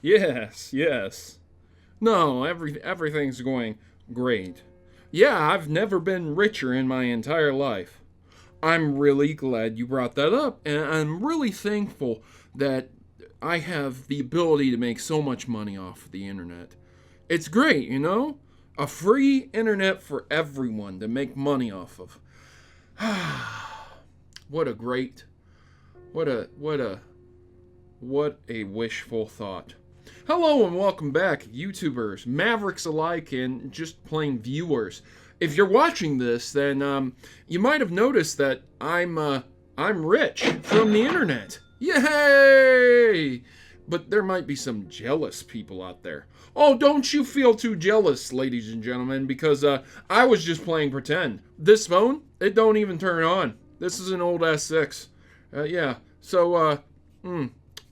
Yes, yes. No, everything's going great. Yeah, I've never been richer in my entire life. I'm really glad you brought that up, and I'm really thankful that I have the ability to make so much money off of the internet. It's great, you know? A free internet for everyone to make money off of. what a great, what a, what a, what a wishful thought. Hello and welcome back, YouTubers, Mavericks alike, and just plain viewers. If you're watching this, then you might have noticed that I'm rich from the internet. Yay! But there might be some jealous people out there. Oh, don't you feel too jealous, ladies and gentlemen, because I was just playing pretend. This phone, it don't even turn on. This is an old S6. Yeah, so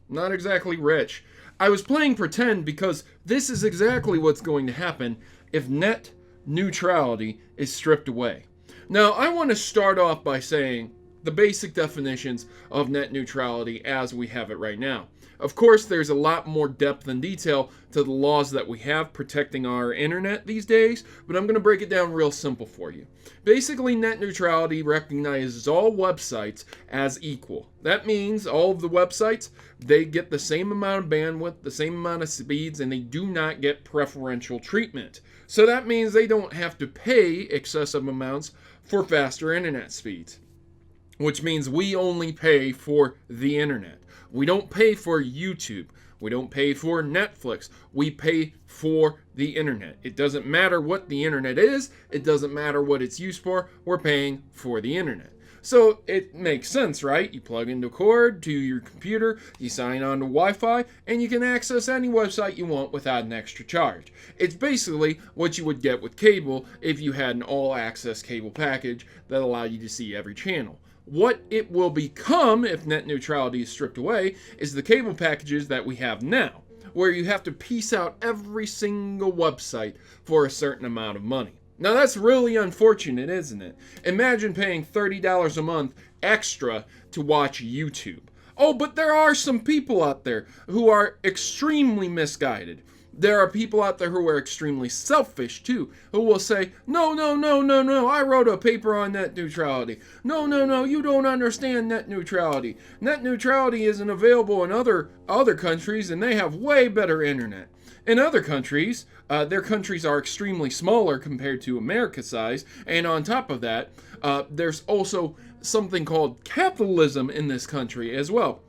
not exactly rich. I was playing pretend because this is exactly what's going to happen if net neutrality is stripped away. Now, I want to start off by saying the basic definitions of net neutrality as we have it right now. Of course, there's a lot more depth and detail to the laws that we have protecting our internet these days, but I'm going to break it down real simple for you. Basically, net neutrality recognizes all websites as equal. That means all of the websites, they get the same amount of bandwidth, the same amount of speeds, and they do not get preferential treatment. So that means they don't have to pay excessive amounts for faster internet speeds, which means we only pay for the internet. We don't pay for YouTube. We don't pay for Netflix. We pay for the internet. It doesn't matter what the internet is. It doesn't matter what it's used for. We're paying for the internet. So it makes sense, right? You plug into a cord to your computer, you sign on to Wi-Fi, and you can access any website you want without an extra charge. It's basically what you would get with cable if you had an all-access cable package that allowed you to see every channel. What it will become if net neutrality is stripped away is the cable packages that we have now, where you have to piece out every single website for a certain amount of money. Now that's really unfortunate, isn't it? Imagine paying $30 a month extra to watch YouTube. Oh, but there are some people out there who are extremely misguided. There are people out there who are extremely selfish too, who will say, no, I wrote a paper on net neutrality. No, you don't understand net neutrality. Net neutrality isn't available in other countries, and they have way better internet. In other countries, their countries are extremely smaller compared to America's size, and on top of that, there's also something called capitalism in this country as well.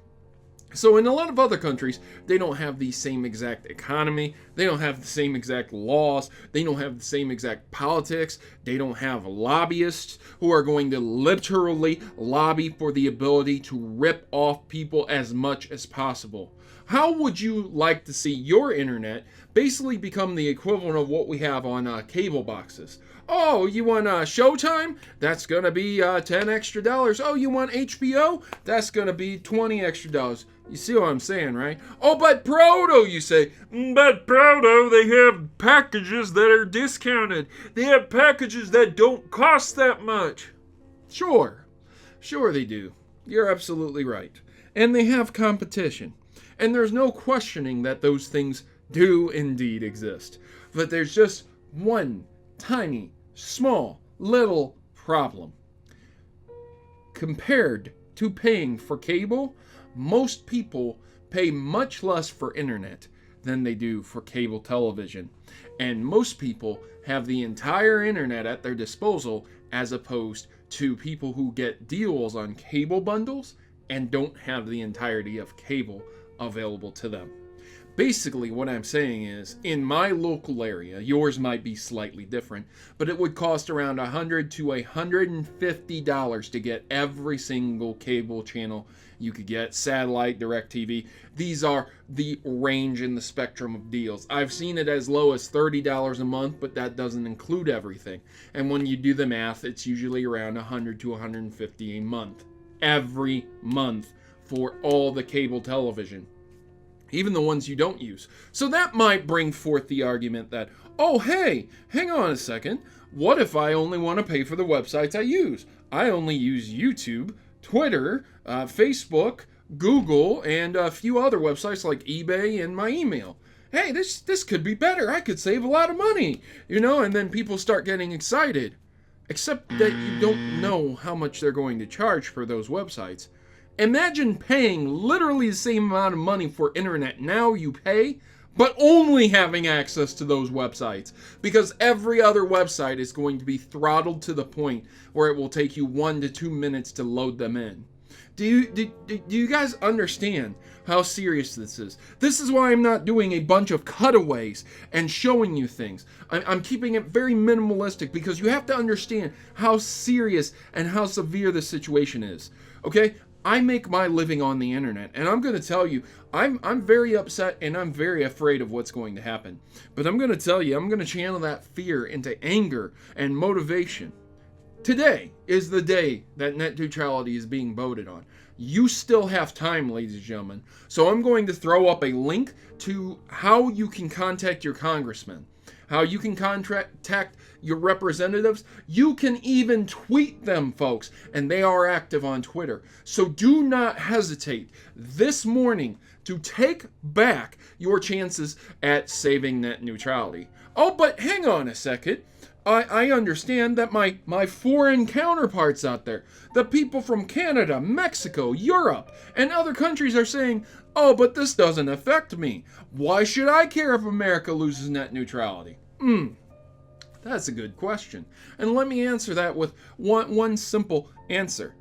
So in a lot of other countries, they don't have the same exact economy, they don't have the same exact laws, they don't have the same exact politics, they don't have lobbyists who are going to literally lobby for the ability to rip off people as much as possible. How would you like to see your internet basically become the equivalent of what we have on cable boxes? Oh, you want Showtime? That's going to be $10 extra. Oh, you want HBO? That's going to be $20 extra. You see what I'm saying, right? Oh, but Proto, you say. But Proto, they have packages that are discounted. They have packages that don't cost that much. Sure they do. You're absolutely right. And they have competition. And there's no questioning that those things do indeed exist. But there's just one tiny, small, little problem. Compared to paying for cable, most people pay much less for internet than they do for cable television. And most people have the entire internet at their disposal as opposed to people who get deals on cable bundles and don't have the entirety of cable available to them. Basically, what I'm saying is, in my local area, yours might be slightly different, but it would cost around $100 to $150 to get every single cable channel you could get, satellite, DirecTV. These are the range and the spectrum of deals. I've seen it as low as $30 a month, but that doesn't include everything. And when you do the math, it's usually around $100 to $150 a month. Every month for all the cable television. Even the ones you don't use. So that might bring forth the argument that, oh hey, hang on a second, what if I only want to pay for the websites I use? I only use YouTube, Twitter, Facebook, Google and a few other websites like eBay and my email. Hey, this could be better. I could save a lot of money, and then people start getting excited. Except that you don't know how much they're going to charge for those websites. Imagine paying literally the same amount of money for internet now you pay, but only having access to those websites, because every other website is going to be throttled to the point where it will take you 1 to 2 minutes to load them in. Do you guys understand how serious this is? This is why I'm not doing a bunch of cutaways and showing you things. I'm keeping it very minimalistic, because you have to understand how serious and how severe the situation is. Okay? I make my living on the internet, and I'm going to tell you, I'm very upset and I'm very afraid of what's going to happen. But I'm going to tell you, I'm going to channel that fear into anger and motivation. Today is the day that net neutrality is being voted on. You still have time, ladies and gentlemen. So I'm going to throw up a link to how you can contact your congressman, how you can contact your representatives. You can even tweet them, folks, and they are active on Twitter. So do not hesitate this morning to take back your chances at saving net neutrality. Oh, but hang on a second. I understand that my foreign counterparts out there, the people from Canada, Mexico, Europe, and other countries are saying, oh, but this doesn't affect me. Why should I care if America loses net neutrality? That's a good question. And let me answer that with one simple answer.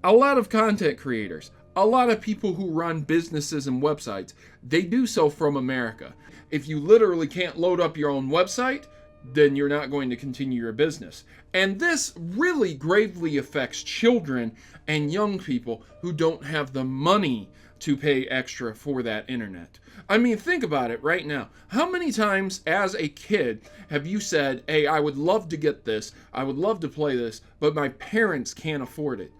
A lot of content creators, a lot of people who run businesses and websites, they do so from America. If you literally can't load up your own website, then you're not going to continue your business. And this really gravely affects children and young people who don't have the money to pay extra for that internet. I mean, think about it right now. How many times as a kid have you said, hey, I would love to get this, I would love to play this, but my parents can't afford it?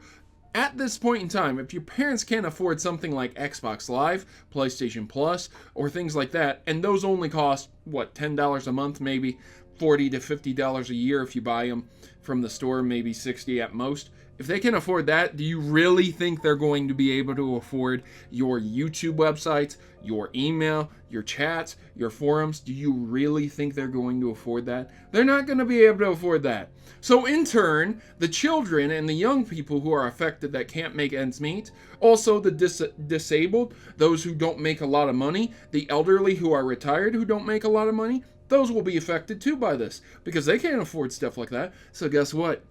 At this point in time, if your parents can't afford something like Xbox Live, PlayStation Plus, or things like that, and those only cost, $10 a month maybe, $40 to $50 a year if you buy them from the store, maybe $60 at most. If they can afford that, do you really think they're going to be able to afford your YouTube websites, your email, your chats, your forums? Do you really think they're going to afford that? They're not going to be able to afford that. So in turn, the children and the young people who are affected that can't make ends meet, also the disabled, those who don't make a lot of money, the elderly who are retired who don't make a lot of money, those will be affected too by this, because they can't afford stuff like that. So guess what?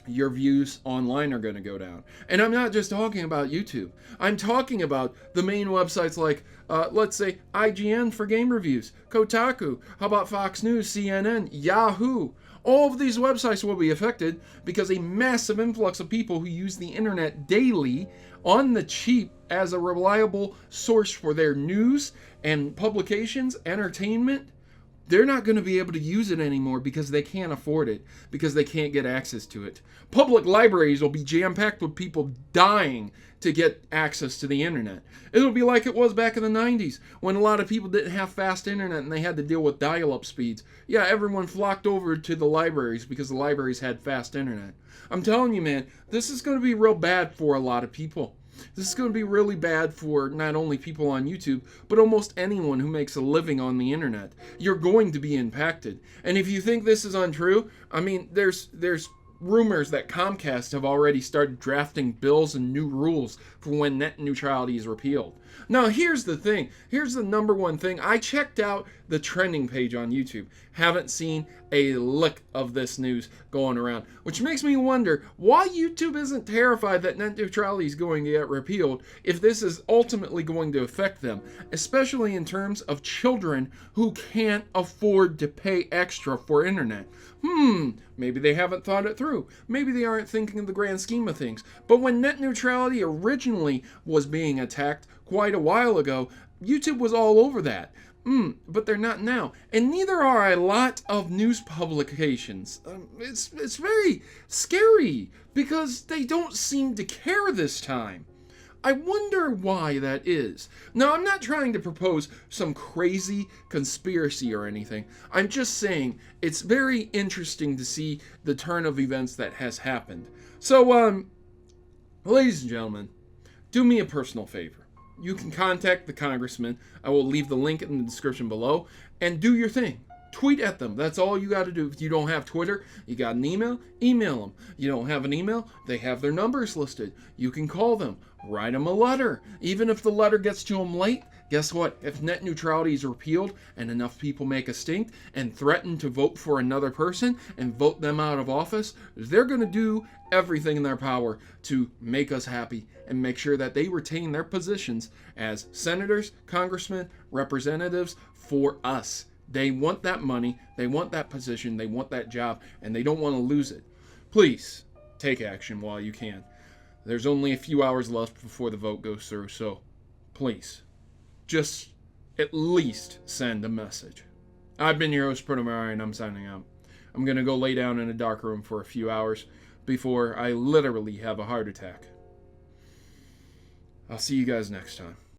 Your views online are going to go down. And I'm not just talking about YouTube. I'm talking about the main websites like, let's say, IGN for game reviews, Kotaku, how about Fox News, CNN, Yahoo. All of these websites will be affected because a massive influx of people who use the internet daily on the cheap as a reliable source for their news and publications, entertainment, they're not going to be able to use it anymore because they can't afford it, because they can't get access to it. Public libraries will be jam-packed with people dying to get access to the internet. It'll be like it was back in the 90s when a lot of people didn't have fast internet and they had to deal with dial-up speeds. Yeah, everyone flocked over to the libraries because the libraries had fast internet. I'm telling you, man, this is going to be real bad for a lot of people. This is going to be really bad for not only people on YouTube, but almost anyone who makes a living on the internet. You're going to be impacted. And if you think this is untrue, I mean, there's rumors that Comcast have already started drafting bills and new rules for when net neutrality is repealed. Now, here's the thing. Here's the number one thing. I checked out the trending page on YouTube. Haven't seen a lick of this news going around, which makes me wonder why YouTube isn't terrified that net neutrality is going to get repealed if this is ultimately going to affect them, especially in terms of children who can't afford to pay extra for internet. Maybe they haven't thought it through. Maybe they aren't thinking of the grand scheme of things. But when net neutrality originally was being attacked quite a while ago, YouTube was all over that. But they're not now. And neither are a lot of news publications. It's very scary because they don't seem to care this time. I wonder why that is. Now, I'm not trying to propose some crazy conspiracy or anything. I'm just saying it's very interesting to see the turn of events that has happened. So, ladies and gentlemen, do me a personal favor. You can contact the congressman. I will leave the link in the description below, and do your thing. Tweet at them. That's all you got to do. If you don't have Twitter, you got an email, email them. You don't have an email, they have their numbers listed. You can call them, write them a letter. Even if the letter gets to them late, guess what? If net neutrality is repealed and enough people make a stink and threaten to vote for another person and vote them out of office, they're going to do everything in their power to make us happy and make sure that they retain their positions as senators, congressmen, representatives for us. They want that money, they want that position, they want that job, and they don't want to lose it. Please, take action while you can. There's only a few hours left before the vote goes through, so please, just at least send a message. I've been your host, Protomario, and I'm signing out. I'm going to go lay down in a dark room for a few hours before I literally have a heart attack. I'll see you guys next time.